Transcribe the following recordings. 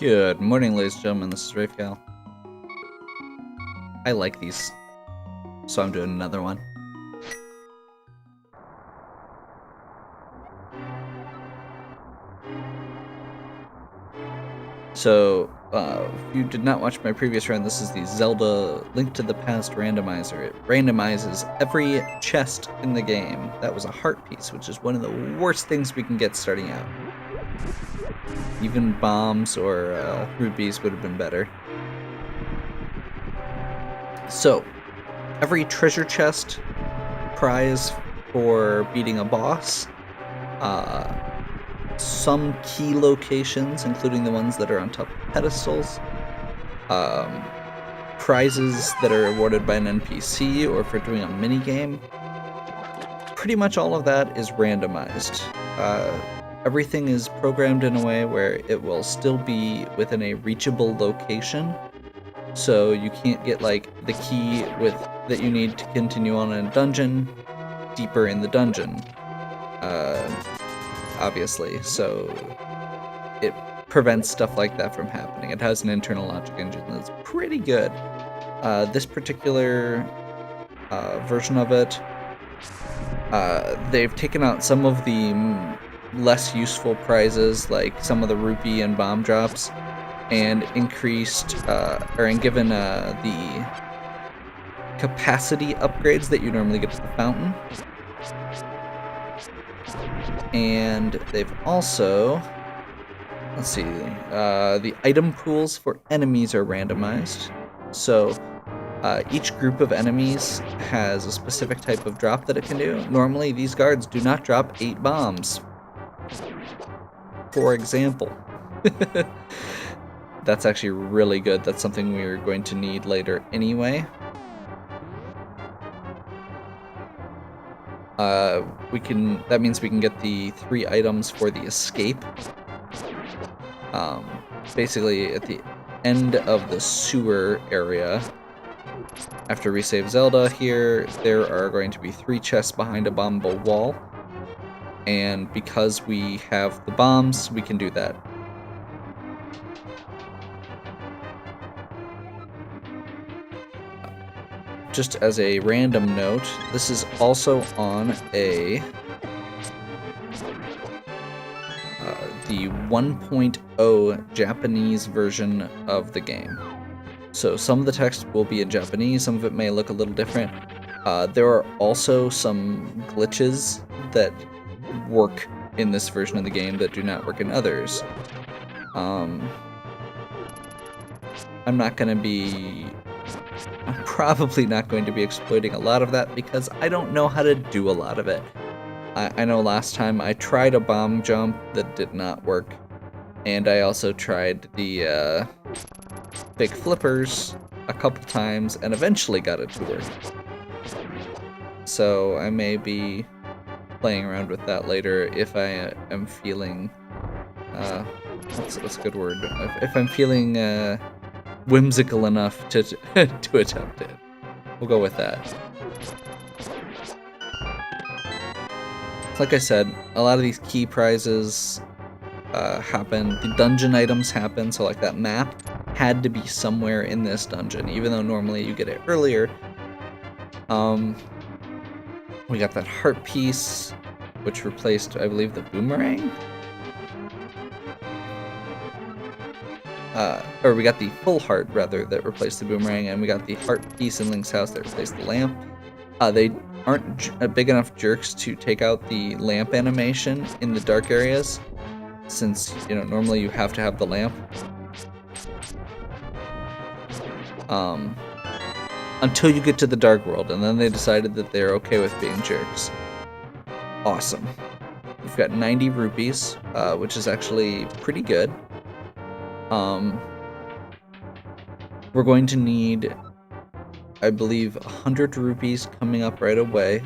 Good morning, ladies and gentlemen. This is Rafegal. I like these, so I'm doing another one. So, if you did not watch my previous run, this is the Zelda Link to the Past randomizer. It randomizes every chest in the game. That was a heart piece, which is one of the worst things we can get starting out. Even bombs or rupees would have been better. So, every treasure chest prize for beating a boss, some key locations, including the ones that are on top of pedestals, prizes that are awarded by an NPC or for doing a mini game. Pretty much all of that is randomized. Everything is programmed in a way where it will still be within a reachable location. So you can't get like the key that you need to continue on in a dungeon deeper in the dungeon, obviously. So it prevents stuff like that from happening. It has an internal logic engine that's pretty good. This particular version of it, they've taken out some of the less useful prizes, like some of the rupee and bomb drops, and increased and given the capacity upgrades that you normally get at the fountain. And they've also, let's see, the item pools for enemies are randomized. So each group of enemies has a specific type of drop that it can do. Normally these guards do not drop 8 bombs, for example. That's actually really good. That's something we are going to need later anyway. That means we can get the 3 items for the escape. Basically at the end of the sewer area, after we save Zelda here, there are going to be 3 chests behind a bombable wall. And because we have the bombs, we can do that. Just as a random note, this is also on the 1.0 Japanese version of the game. So some of the text will be in Japanese, some of it may look a little different. There are also some glitches that work in this version of the game that do not work in others. I'm probably not going to be exploiting a lot of that because I don't know how to do a lot of it. I know last time I tried a bomb jump that did not work, and I also tried the big flippers a couple times and eventually got it to work. So I may be playing around with that later if I am feeling, what's a good word? If I'm feeling whimsical enough to attempt it. We'll go with that. Like I said, a lot of these key prizes happen. The dungeon items happen, so like that map had to be somewhere in this dungeon, even though normally you get it earlier. We got that heart piece, which replaced, I believe, the boomerang? Or we got the full heart, rather, that replaced the boomerang, and we got the heart piece in Link's house that replaced the lamp. They aren't big enough jerks to take out the lamp animation in the dark areas, since, normally you have to have the lamp. Until you get to the Dark World, and then they decided that they're okay with being jerks. Awesome. We've got 90 rupees, which is actually pretty good. We're going to need, I believe, 100 rupees coming up right away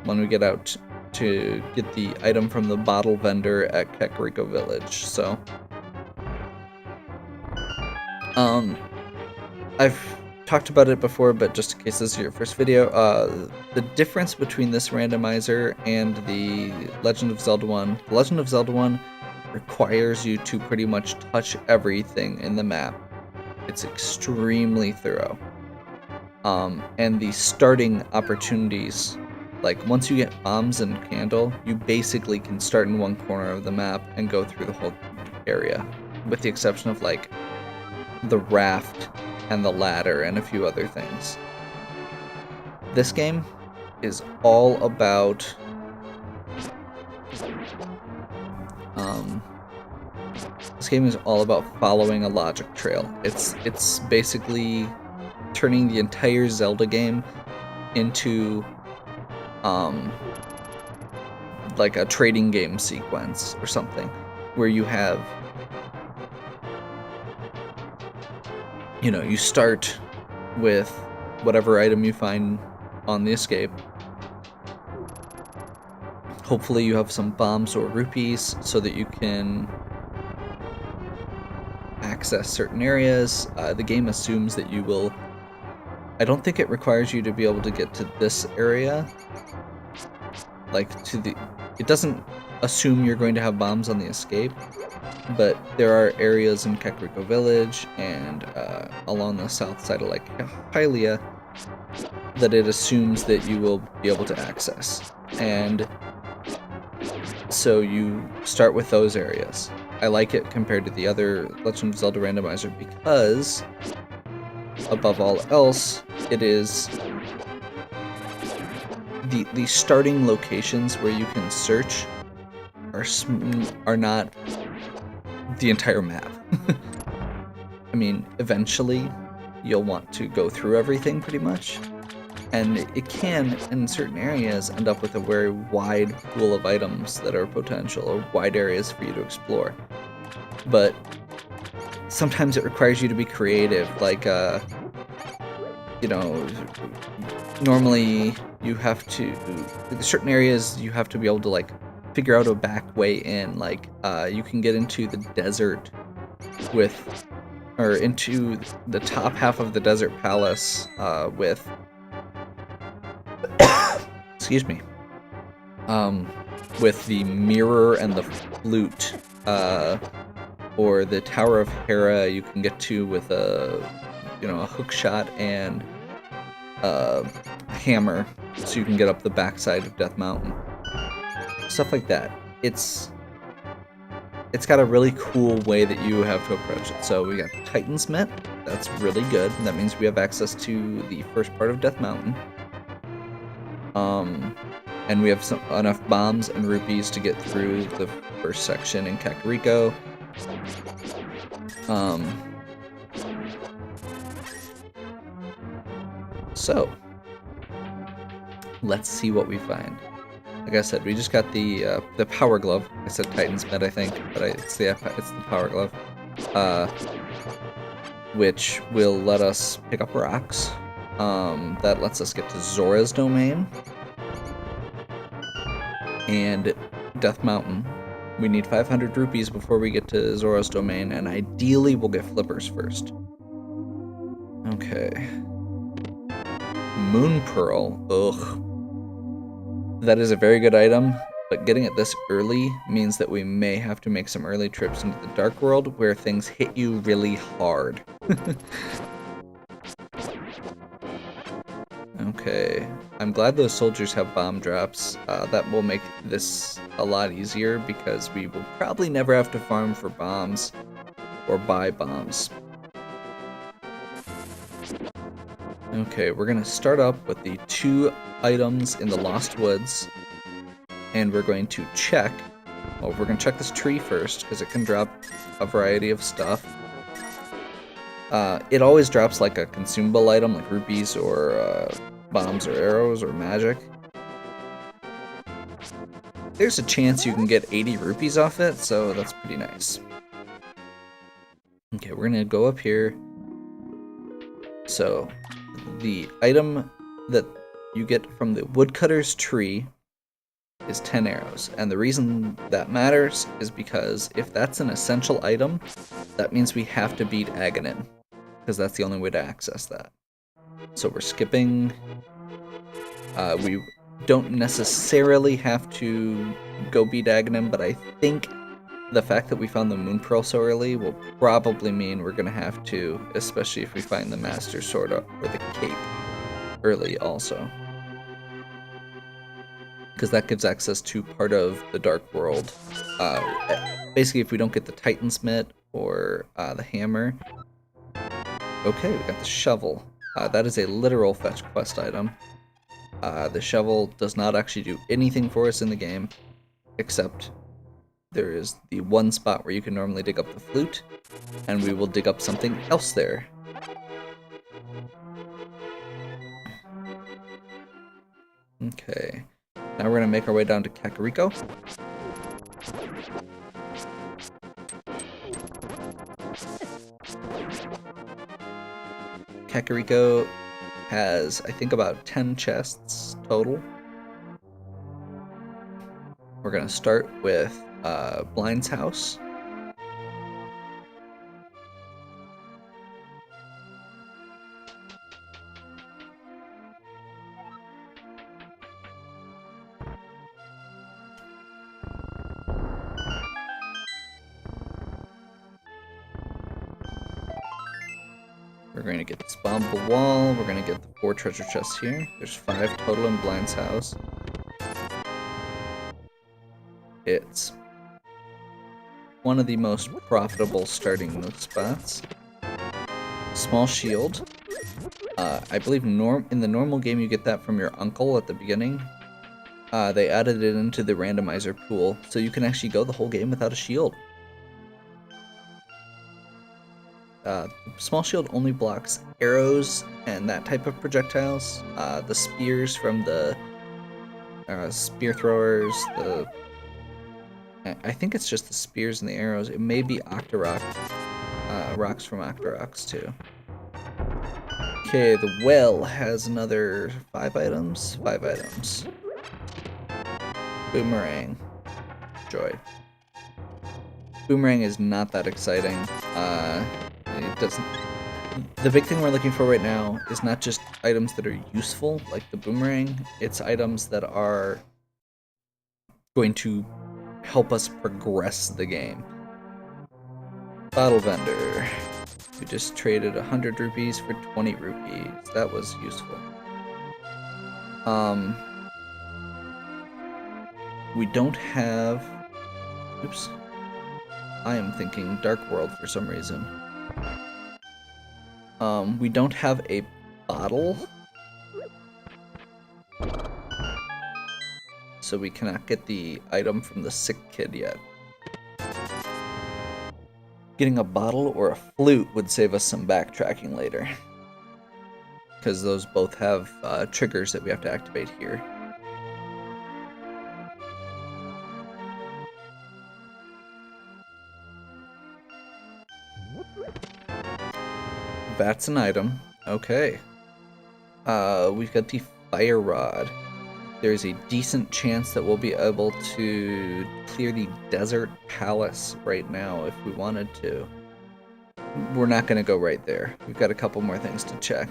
when we get out to get the item from the bottle vendor at Kakariko Village. So, I've talked about it before, but just in case this is your first video, the difference between this randomizer and the Legend of Zelda one, the Legend of Zelda one requires you to pretty much touch everything in the map. It's extremely thorough. And the starting opportunities, like once you get bombs and candle, you basically can start in one corner of the map and go through the whole area, with the exception of like the raft and the ladder and a few other things. This game is all about following a logic trail. It's basically turning the entire Zelda game into like a trading game sequence or something, where you have, you start with whatever item you find on the escape. Hopefully you have some bombs or rupees so that you can access certain areas. The game assumes that you will... I don't think it requires you to be able to get to this area. It doesn't assume you're going to have bombs on the escape, but there are areas in Kakariko Village and along the south side of Hylia that it assumes that you will be able to access. And so you start with those areas. I like it compared to the other Legend of Zelda randomizer because, above all else, it is the starting locations where you can search are not the entire map. I mean, eventually you'll want to go through everything pretty much, and it can, in certain areas, end up with a very wide pool of items that are potential, or wide areas for you to explore. But sometimes it requires you to be creative, normally you have to, in certain areas you have to be able to figure out a back way in, you can get into the desert into the top half of the desert palace with excuse me, with the mirror and the flute, or the Tower of Hera you can get to with a hook shot and a hammer, so you can get up the backside of Death Mountain. Stuff like that. It's got a really cool way that you have to approach it. So we got Titan's Mitt. That's really good. That means we have access to the first part of Death Mountain. And we have enough bombs and rupees to get through the first section in Kakariko. So let's see what we find. Like I said, we just got the Power Glove. I said Titan's Mitt, I think, but it's the Power Glove, which will let us pick up rocks. That lets us get to Zora's Domain and Death Mountain. We need 500 rupees before we get to Zora's Domain, and ideally we'll get flippers first. Okay. Moon Pearl. Ugh. That is a very good item, but getting it this early means that we may have to make some early trips into the Dark World where things hit you really hard. Okay, I'm glad those soldiers have bomb drops. That will make this a lot easier because we will probably never have to farm for bombs or buy bombs. Okay, we're gonna start up with the 2 items in the Lost Woods, and we're going to check. Well, we're gonna check this tree first because it can drop a variety of stuff. It always drops like a consumable item, like rupees or bombs or arrows or magic. There's a chance you can get 80 rupees off it, so that's pretty nice. Okay, we're gonna go up here. So, the item that you get from the woodcutter's tree is 10 arrows, and the reason that matters is because if that's an essential item, that means we have to beat Aghanim, because that's the only way to access that. So we're skipping. We don't necessarily have to go beat Aghanim, but I think the fact that we found the Moon Pearl so early will probably mean we're gonna have to, especially if we find the Master Sword or the Cape early also. Because that gives access to part of the Dark World. Basically, if we don't get the Titan's Mitt or the Hammer. Okay, we got the Shovel. That is a literal fetch quest item. The Shovel does not actually do anything for us in the game, except there is the one spot where you can normally dig up the flute, and we will dig up something else there. Okay, now we're gonna make our way down to Kakariko. Kakariko has, I think, about 10 chests total. We're gonna start with Blind's house. We're going to get this bombable wall. We're going to get the 4 treasure chests here. There's 5 total in Blind's house. It's one of the most profitable starting nook spots. Small shield. I believe in the normal game you get that from your uncle at the beginning. They added it into the randomizer pool, so you can actually go the whole game without a shield. Small shield only blocks arrows and that type of projectiles. The spears from the spear throwers, I think it's just the spears and the arrows. It may be Octorok, rocks from Octoroks too. Okay, the well has another 5 items. 5 items. Boomerang. Joy. Boomerang is not that exciting. It doesn't. The big thing we're looking for right now is not just items that are useful, like the boomerang. It's items that are going to help us progress the game. Bottle vendor. We just traded 100 rupees for 20 rupees. That was useful. We don't have. Oops. I am thinking Dark World for some reason. We don't have a bottle, so we cannot get the item from the sick kid yet. Getting a bottle or a flute would save us some backtracking later, because those both have triggers that we have to activate here. That's an item. Okay. We've got the fire rod. There's a decent chance that we'll be able to clear the desert palace right now if we wanted to. We're not going to go right there. We've got a couple more things to check.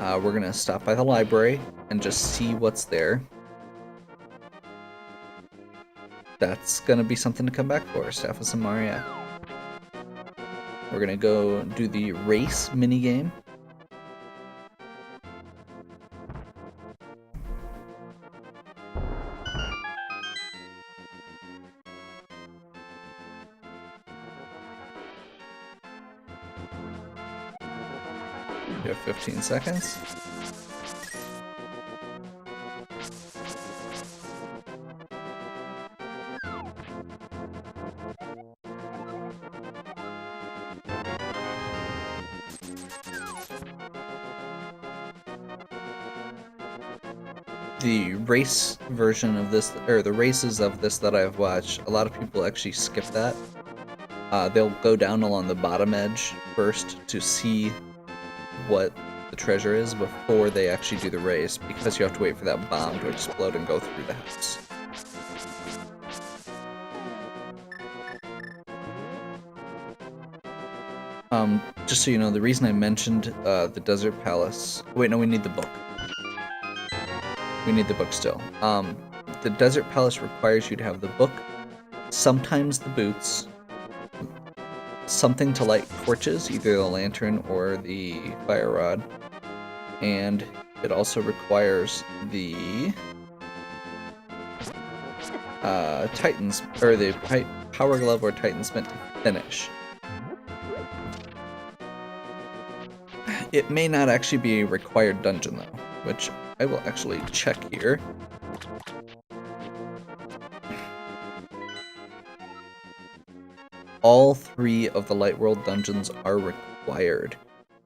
We're going to stop by the library and just see what's there. That's going to be something to come back for, Staff of Samaria. We're gonna go do the race minigame. You have 15 seconds. The race version of this, or the races of this that I've watched, a lot of people actually skip that. They'll go down along the bottom edge first to see what the treasure is before they actually do the race, because you have to wait for that bomb to explode and go through the house. Just so you know, the reason I mentioned the Desert Palace... Wait, no, we need the book. We need the book still. The Desert Palace requires you to have the book sometimes the boots, something to light torches, either the lantern or the fire rod, and it also requires the Titans, or the Power Glove or Titan's Mint to finish. It may not actually be a required dungeon though, which I will actually check here. All 3 of the Light World dungeons are required.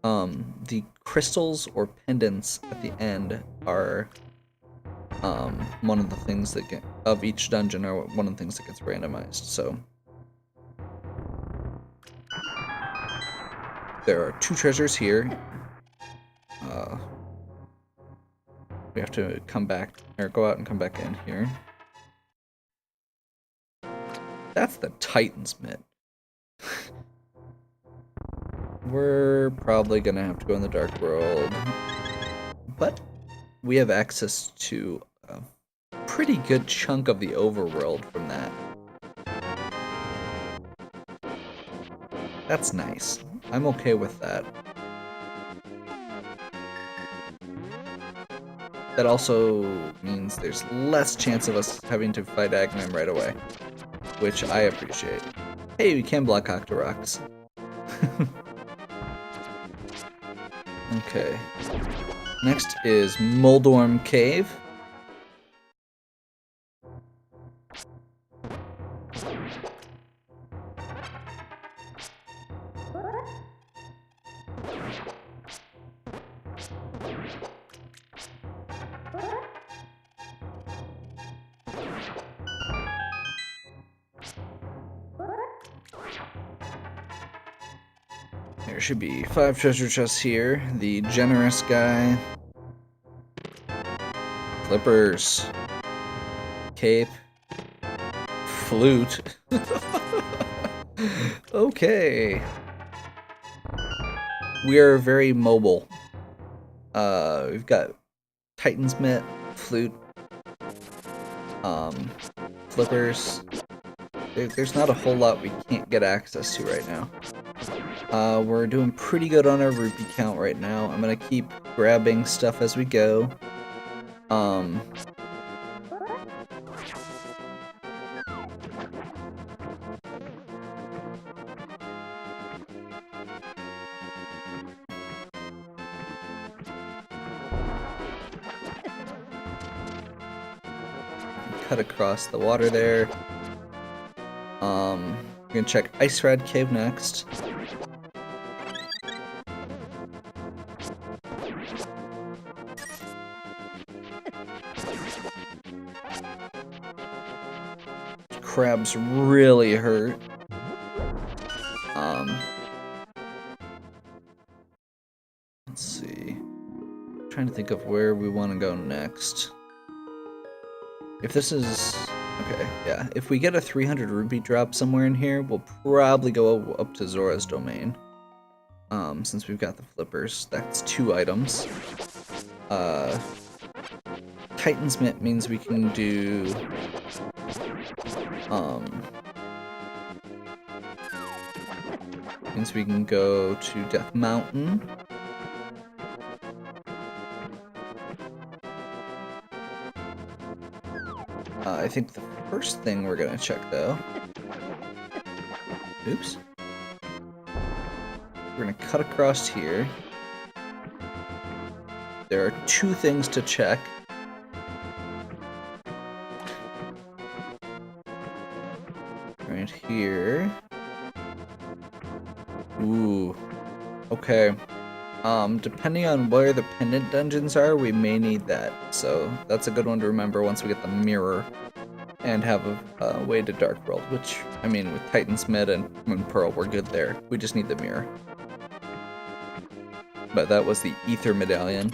The crystals or pendants at the end are one of the things that get of each dungeon are one of the things that gets randomized. So there are 2 treasures here. We have to come back or go out and come back in here. That's the Titan's Mint. We're probably gonna have to go in the Dark World, but we have access to a pretty good chunk of the overworld from that. That's nice. I'm okay with that. That also means there's less chance of us having to fight Aghanim right away, which I appreciate. Hey, we can block Octoroks. Okay. Next is Moldorm Cave. There should be 5 treasure chests here. The generous guy. Flippers. Cape. Flute. Okay. We are very mobile. We've got Titan's Mitt, Flute, Flippers. There's not a whole lot we can't get access to right now. We're doing pretty good on our rupee count right now. I'm gonna keep grabbing stuff as we go. Cut across the water there. We're gonna check Ice-Rad Cave next. Crabs really hurt. Let's see. I'm trying to think of where we want to go next. If this is... okay, yeah. If we get a 300 rupee drop somewhere in here, we'll probably go up to Zora's Domain. Since we've got the flippers. That's 2 items. Titan's Mint means we can do... means we can go to Death Mountain. I think the first thing we're gonna check though... oops. We're gonna cut across here. There are 2 things to check. Right here. Ooh. Okay. Depending on where the pendant dungeons are, we may need that. So that's a good one to remember once we get the mirror and have a way to Dark World, which, I mean, with Titan's Mid and Moon Pearl, we're good there. We just need the mirror. But that was the Ether Medallion.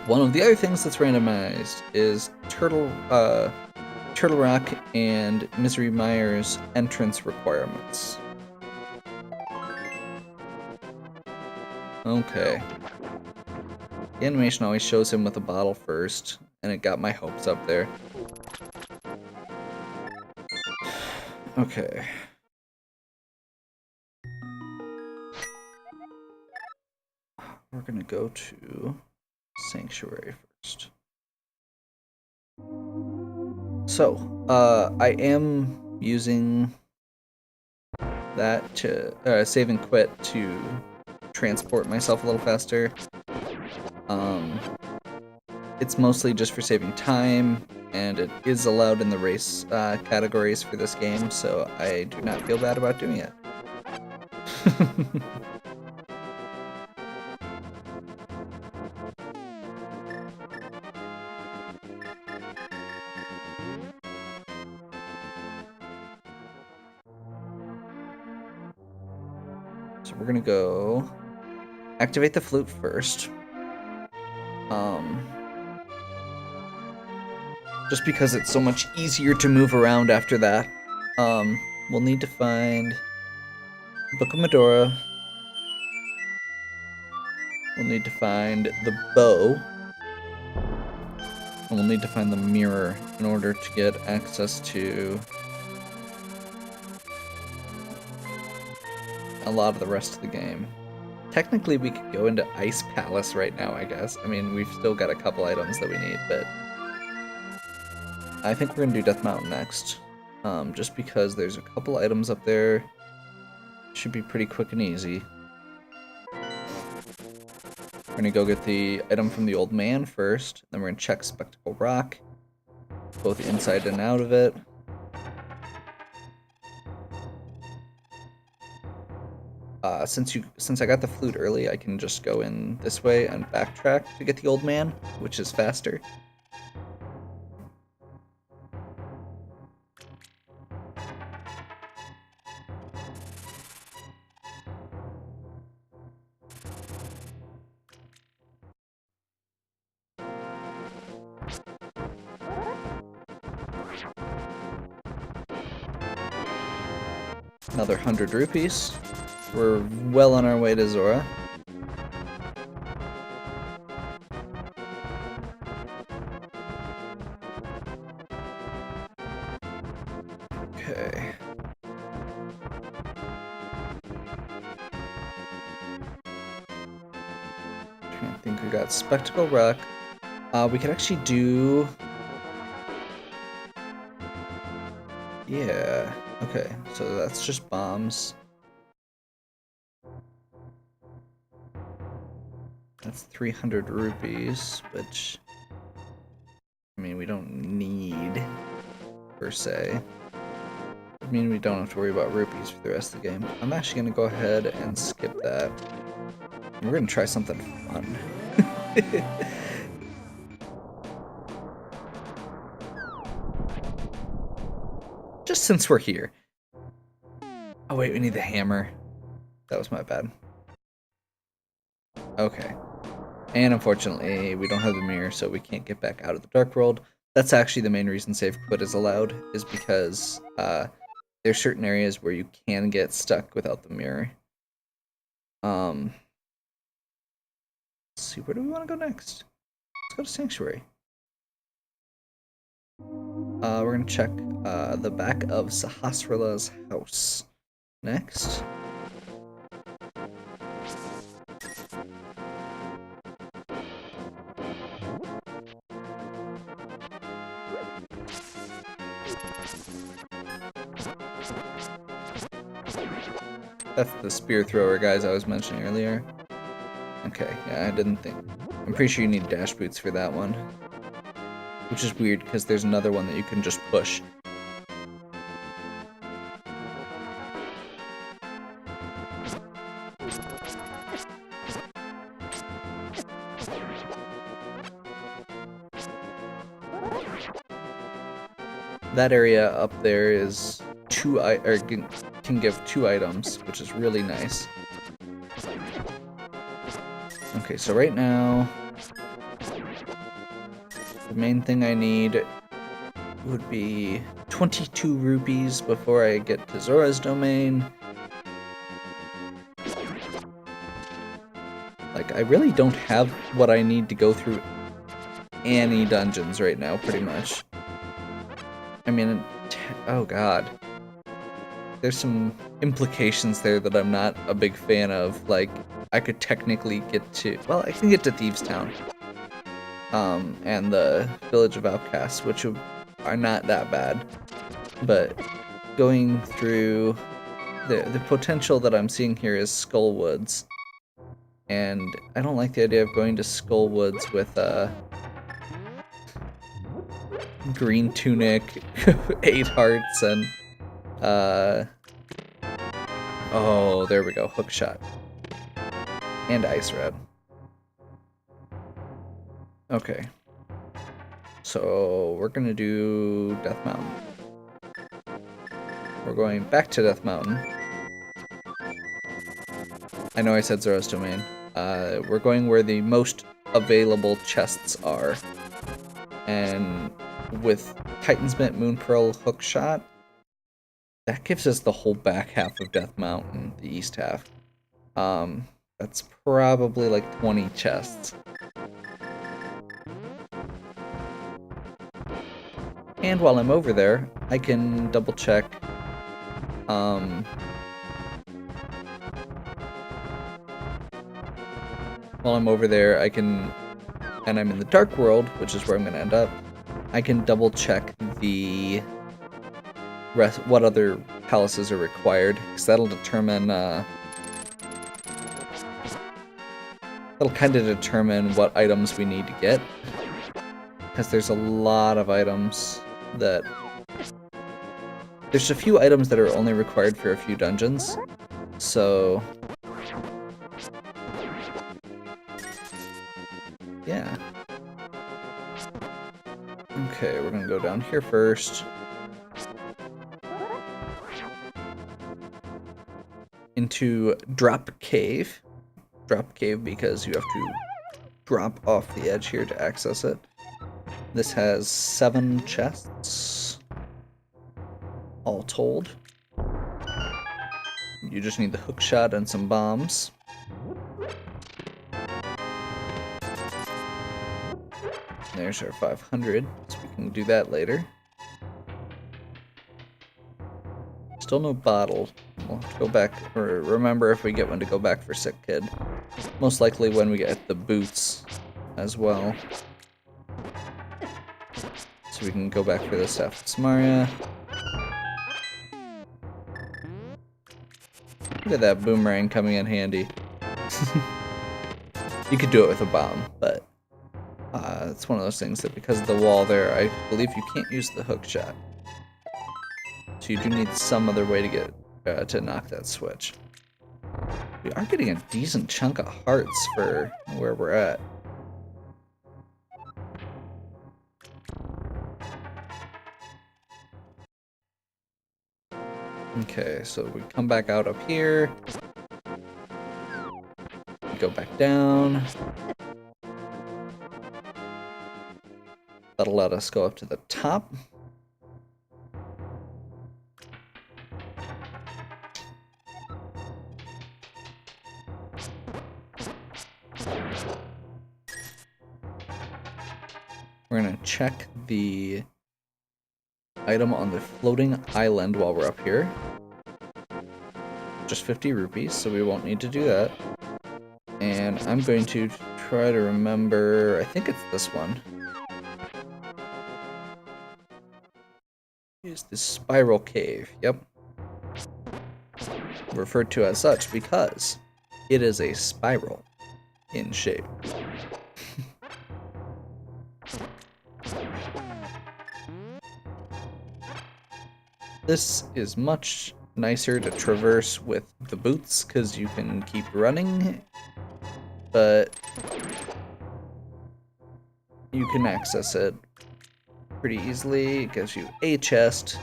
One of the other things that's randomized is Turtle Rock and Misery Mire's entrance requirements. Okay. The animation always shows him with a bottle first, and it got my hopes up there. Okay. We're gonna go to Sanctuary first. So, I am using that to save and quit to transport myself a little faster. It's mostly just for saving time, and it is allowed in the race categories for this game, so I do not feel bad about doing it. So we're gonna go activate the flute first. Just because it's so much easier to move around after that. We'll need to find Book of Medora. We'll need to find the bow. And we'll need to find the mirror in order to get access to a lot of the rest of the game. Technically, we could go into Ice Palace right now, I guess. I mean, we've still got a couple items that we need, but I think we're gonna do Death Mountain next. Just because there's a couple items up there. Should be pretty quick and easy. We're gonna go get the item from the old man first, then we're gonna check Spectacle Rock, both inside and out of it. Since I got the flute early, I can just go in this way and backtrack to get the old man, which is faster. Another 100 rupees. We're well on our way to Zora. Okay. I think we got Spectacle Rock. We could actually do... Yeah. Okay, so that's just bombs. That's 300 rupees, which... I mean, we don't need, per se. I mean, we don't have to worry about rupees for the rest of the game. I'm actually going to go ahead and skip that. We're going to try something fun. Just since we're here. Oh wait, we need the hammer. That was my bad. Okay. And unfortunately, we don't have the mirror, so we can't get back out of the Dark World. That's actually the main reason save quit is allowed, is because there's certain areas where you can get stuck without the mirror. Let's see, where do we want to go next? Let's go to Sanctuary. We're gonna check the back of Sahasrala's house next. That's the spear thrower guys I was mentioning earlier. Okay, yeah, I didn't think. I'm pretty sure you need dash boots for that one. Which is weird, because there's another one that you can just push. That area up there is can give 2 items, which is really nice. Okay, so right now, the main thing I need would be 22 rupees before I get to Zora's domain. Like, I really don't have what I need to go through any dungeons right now, pretty much. I mean, oh god. there's some implications there that I'm not a big fan of. Like, I could technically get to, well, I can get to Thieves Town, and the Village of Outcasts, which are not that bad, but going through the potential that I'm seeing here is Skull Woods, and I don't like the idea of going to Skull Woods with green tunic, 8 hearts, and oh, there we go, hook shot, and ice red. Okay, so we're gonna do Death Mountain. We're going back to Death Mountain. I know I said Zora's Domain. We're going where the most available chests are. And with Titan's Mitt, Moon Pearl, Hookshot, that gives us the whole back half of Death Mountain, the east half. That's probably like 20 chests. And while I'm over there, I can double check while I'm over there, I can, and I'm in the Dark World, which is where I'm going to end up, I can double check the rest, what other palaces are required, because that'll determine, that'll kind of determine what items we need to get, because there's a lot of items that, there's a few items that are only required for a few dungeons, so yeah. Okay, we're gonna go down here first. Into Drop Cave. Drop Cave because you have to drop off the edge here to access it. This has 7 chests, all told. You just need the hook shot and some bombs. There's our 500, so we can do that later. Still no bottle. We'll go back, or remember if we get one to go back for Sick Kid. Most likely when we get the boots as well. So we can go back for the Staff of Samaria. Look at that boomerang coming in handy. You could do it with a bomb, but it's one of those things that because of the wall there, I believe you can't use the hook shot. So you do need some other way to get to knock that switch. We are getting a decent chunk of hearts for where we're at. Okay, so we come back out up here. Go back down. That'll let us go up to the top. We're gonna check the item on the floating island while we're up here. Just 50 rupees, so we won't need to do that. And I'm going to try to remember, I think it's this one. It's the Spiral Cave, yep. Referred to as such because it is a spiral in shape. This is much nicer to traverse with the boots because you can keep running, but you can access it pretty easily. It gives you a chest,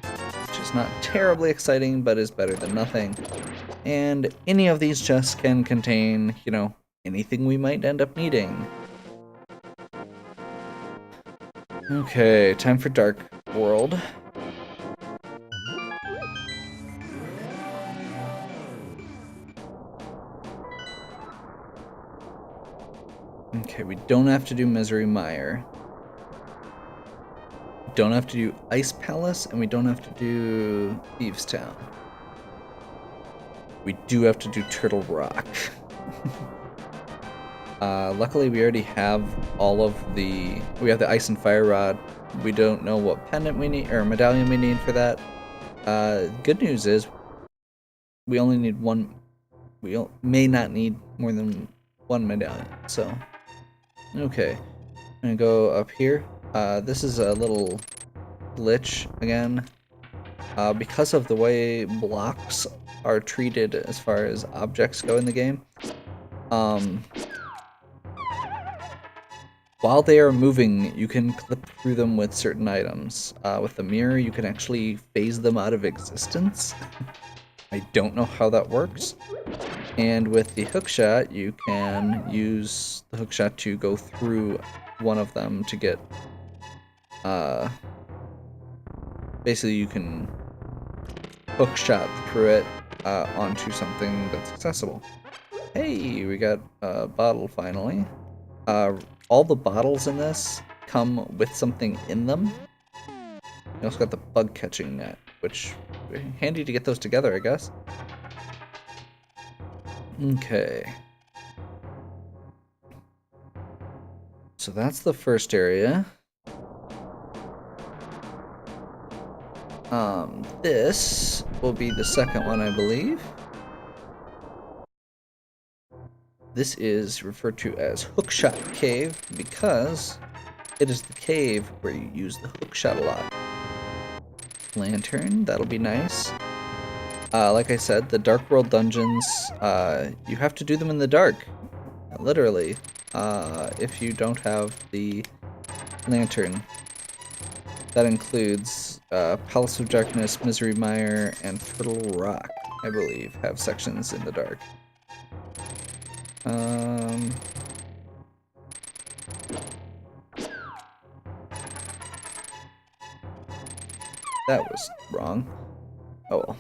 which is not terribly exciting, but is better than nothing. And any of these chests can contain, you know, anything we might end up needing. Okay, time for Dark World. Okay, we don't have to do Misery Mire. don't have to do Ice Palace, and we don't have to do Thieves Town. We do have to do Turtle Rock. Luckily, we already have all of the... We have the Ice and Fire Rod. We don't know what pendant we need, or medallion we need for that. Good news is, we only need one... We may not need more than one medallion, so... Okay. I'm gonna go up here. This is a little glitch, again. Because of the way blocks are treated as far as objects go in the game. While they are moving, you can clip through them with certain items. With the mirror, you can actually phase them out of existence. I don't know how that works. And with the hookshot, you can use the hookshot to go through one of them to get... basically, you can hookshot through it onto something that's accessible. Hey, we got a bottle finally. All the bottles in this come with something in them. You also got the bug catching net, which handy to get those together, I guess. Okay. So that's the first area. This will be the second one, I believe. This is referred to as Hookshot Cave because it is the cave where you use the hookshot a lot. Lantern, that'll be nice. Like I said, the Dark World dungeons, you have to do them in the dark, literally, if you don't have the lantern. That includes Palace of Darkness, Misery Mire, and Turtle Rock, I believe, have sections in the dark. That was wrong. Oh well.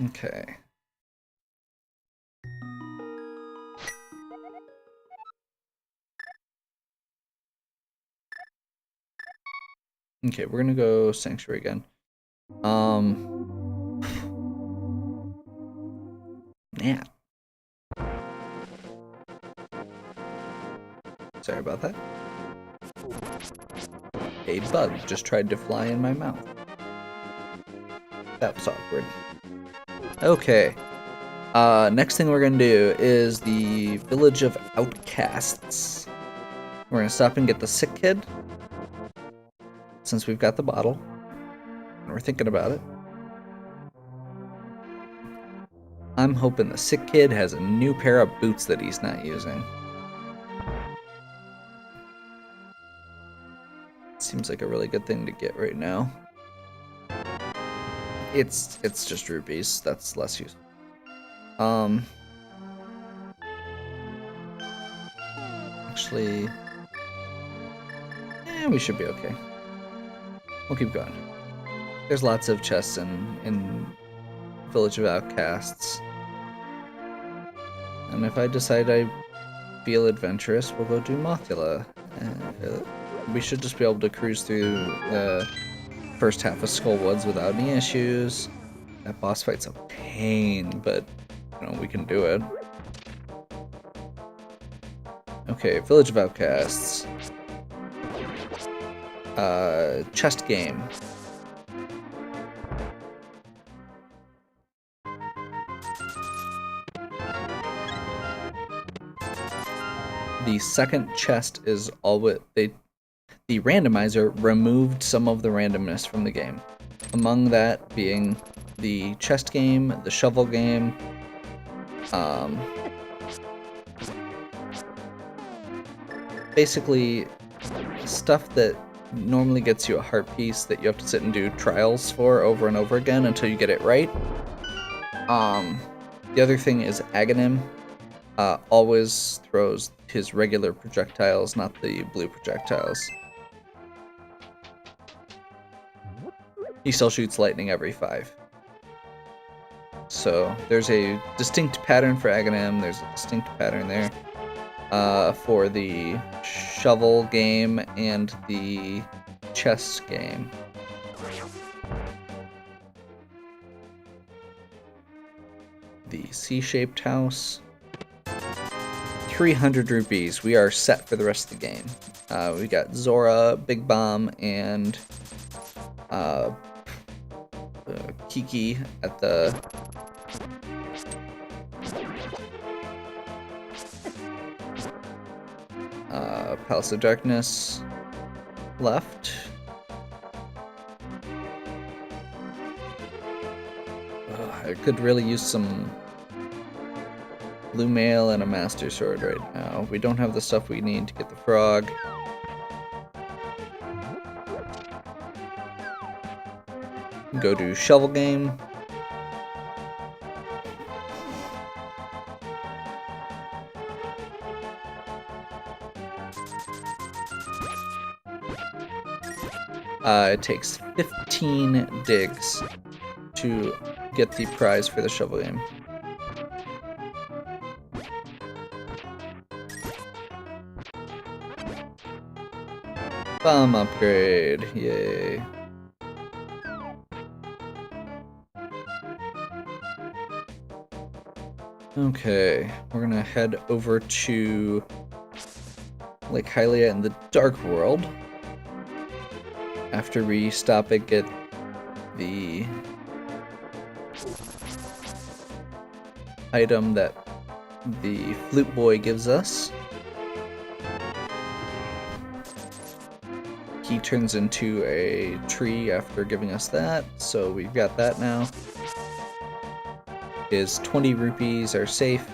Okay. Okay, we're gonna go Sanctuary again. Yeah. Sorry about that. A bug just tried to fly in my mouth. That was awkward. Okay. Next thing we're gonna do is the Village of Outcasts. We're gonna stop and get the sick kid, since we've got the bottle, and we're thinking about it. I'm hoping the sick kid has a new pair of boots that he's not using. Seems like a really good thing to get right now. It's just rupees. That's less useful. Actually, we should be okay. We'll keep going. There's lots of chests in Village of Outcasts. And if I decide I feel adventurous, we'll go do Mothula. We should just be able to cruise through the first half of Skullwoods without any issues. That boss fight's a pain, but you know, we can do it. Okay, Village of Outcasts. Chest game. The second chest is all what the randomizer removed some of the randomness from the game. Among that being the chest game, the shovel game, basically stuff that normally gets you a heart piece that you have to sit and do trials for over and over again until you get it right. The other thing is Aghanim always throws his regular projectiles, not the blue projectiles. He still shoots lightning every 5. So there's a distinct pattern for Aghanim, there's a distinct pattern there for the shovel game and the chess game. The C-shaped house. 300 rupees. We are set for the rest of the game. We got Zora, Big Bomb, and Kiki at the Palace of Darkness left. I could really use some blue mail and a master sword right now. We don't have the stuff we need to get the frog. Go to shovel game. It takes 15 digs to get the prize for the shovel game. Bomb upgrade, yay. Okay, we're gonna head over to Lake Hylia in the Dark World. After we stop and get the item that the flute boy gives us. He turns into a tree after giving us that, so we've got that now. His 20 rupees are safe.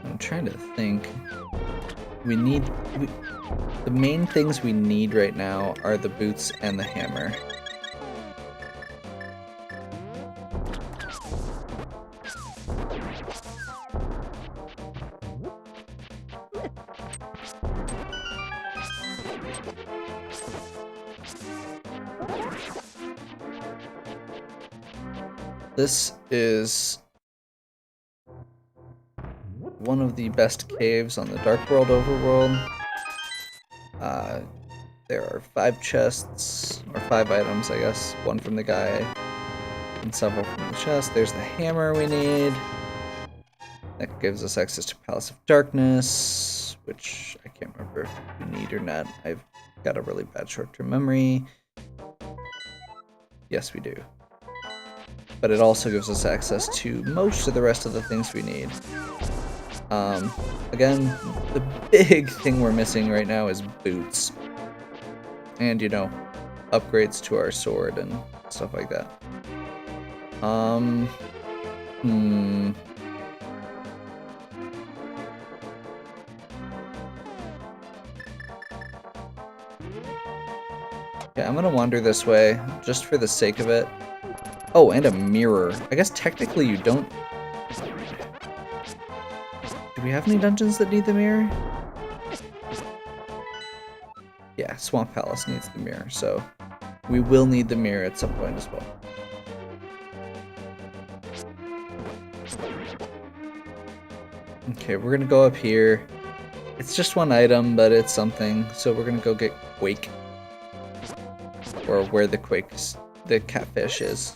I'm trying to think. The main things we need right now are the boots and the hammer. This is one of the best caves on the Dark World overworld. There are 5 chests, or 5 items, I guess. 1 from the guy, and several from the chest. There's the hammer we need. That gives us access to Palace of Darkness, which I can't remember if we need or not. I've got a really bad short-term memory. Yes, we do. But it also gives us access to most of the rest of the things we need. Again, the big thing we're missing right now is boots. And, you know, upgrades to our sword and stuff like that. Yeah, I'm gonna wander this way, just for the sake of it. Oh, and a mirror. I guess technically you don't... Do we have any dungeons that need the mirror? Yeah, Swamp Palace needs the mirror, so we will need the mirror at some point as well. Okay, we're gonna go up here. It's just one item, but it's something, so we're gonna go get Quake. Or where the catfish is.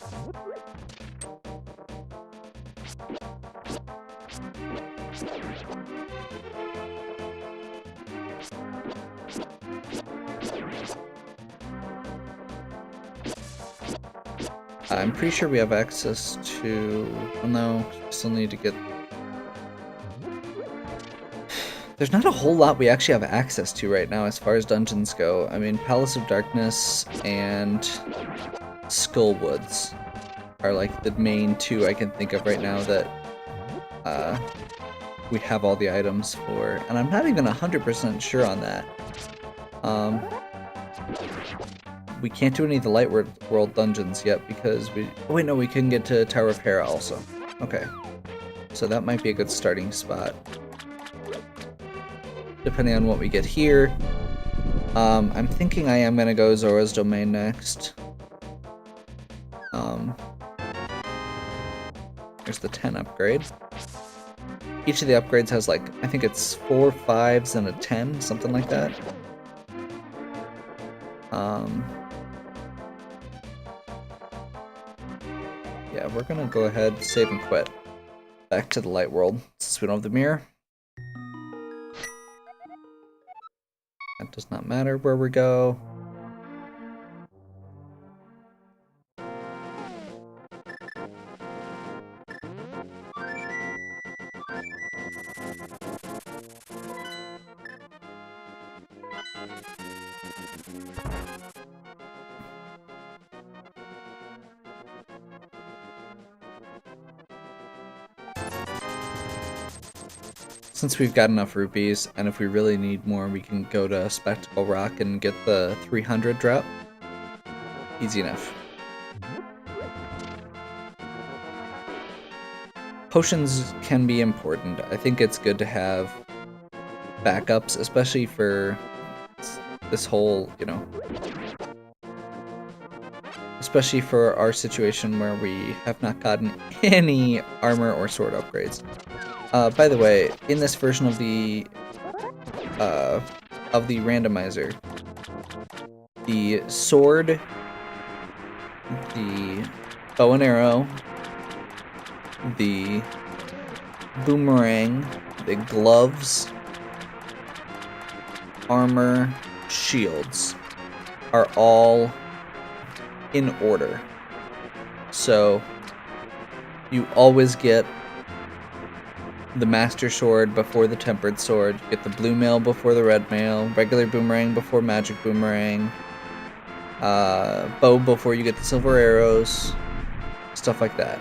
I'm pretty sure we have access to... Well, no, we still need to get... There's not a whole lot we actually have access to right now as far as dungeons go. I mean, Palace of Darkness and Skullwoods are like the main 2 I can think of right now that we have all the items for. And I'm not even 100% sure on that. we can't do any of the Light World dungeons yet because we... Oh, wait, no, we can get to Tower of Hera also. Okay. So that might be a good starting spot. Depending on what we get here. I'm thinking I am going to go Zora's Domain next. There's the 10 upgrade. Each of the upgrades has, like, I think it's 4 5s and a 10, something like that. Yeah, we're gonna go ahead, save and quit. Back to the Light World, since we don't have the mirror. That does not matter where we go. Since we've got enough rupees, and if we really need more, we can go to Spectacle Rock and get the 300 drop. Easy enough. Potions can be important. I think it's good to have backups, especially for this whole, you know, especially for our situation where we have not gotten any armor or sword upgrades. By the way, in this version of the randomizer, the sword, the bow and arrow, the boomerang, the gloves, armor, shields are all in order. So you always get the Master Sword before the Tempered Sword, you get the blue mail before the red mail, regular boomerang before magic boomerang, bow before you get the silver arrows, stuff like that.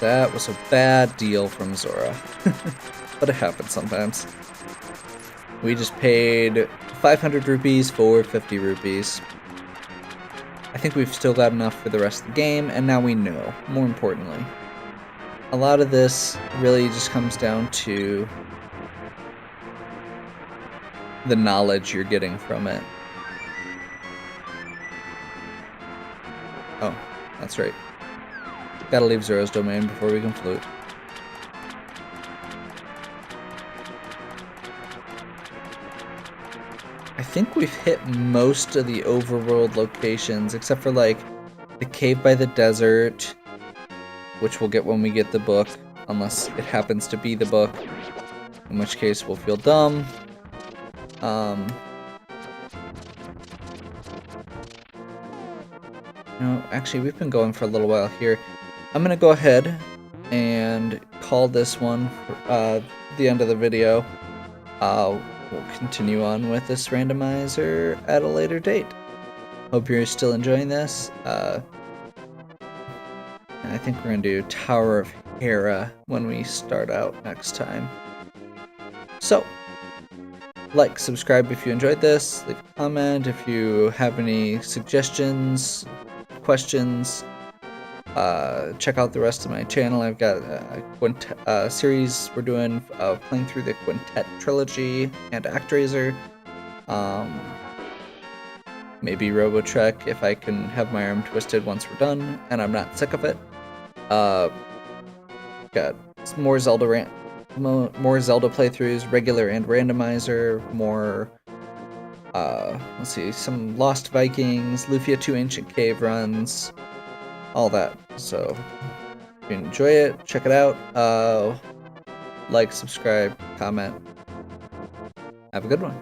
That was a bad deal from Zora, but it happens sometimes. We just paid 500 rupees for 50 rupees. I think we've still got enough for the rest of the game, and now we know, more importantly. A lot of this really just comes down to the knowledge you're getting from it. Oh, that's right. Gotta leave Zora's Domain before we can flute. I think we've hit most of the overworld locations, except for, like, the cave by the desert, which we'll get when we get the book, unless it happens to be the book, in which case we'll feel dumb. No, actually, we've been going for a little while here. I'm gonna go ahead and call this one the end of the video. We'll continue on with this randomizer at a later date. Hope you're still enjoying this. And I think we're gonna do Tower of Hera when we start out next time. So, like, subscribe if you enjoyed this, leave a comment if you have any suggestions, questions. Check out the rest of my channel. I've got a series we're doing playing through the Quintet trilogy and ActRaiser. Maybe Robotrek if I can have my arm twisted once we're done and I'm not sick of it. Got more Zelda playthroughs, regular and randomizer, more let's see, some Lost Vikings, Lufia 2 Ancient Cave runs, all that. So if you enjoy it, check it out. Like, subscribe, comment. Have a good one.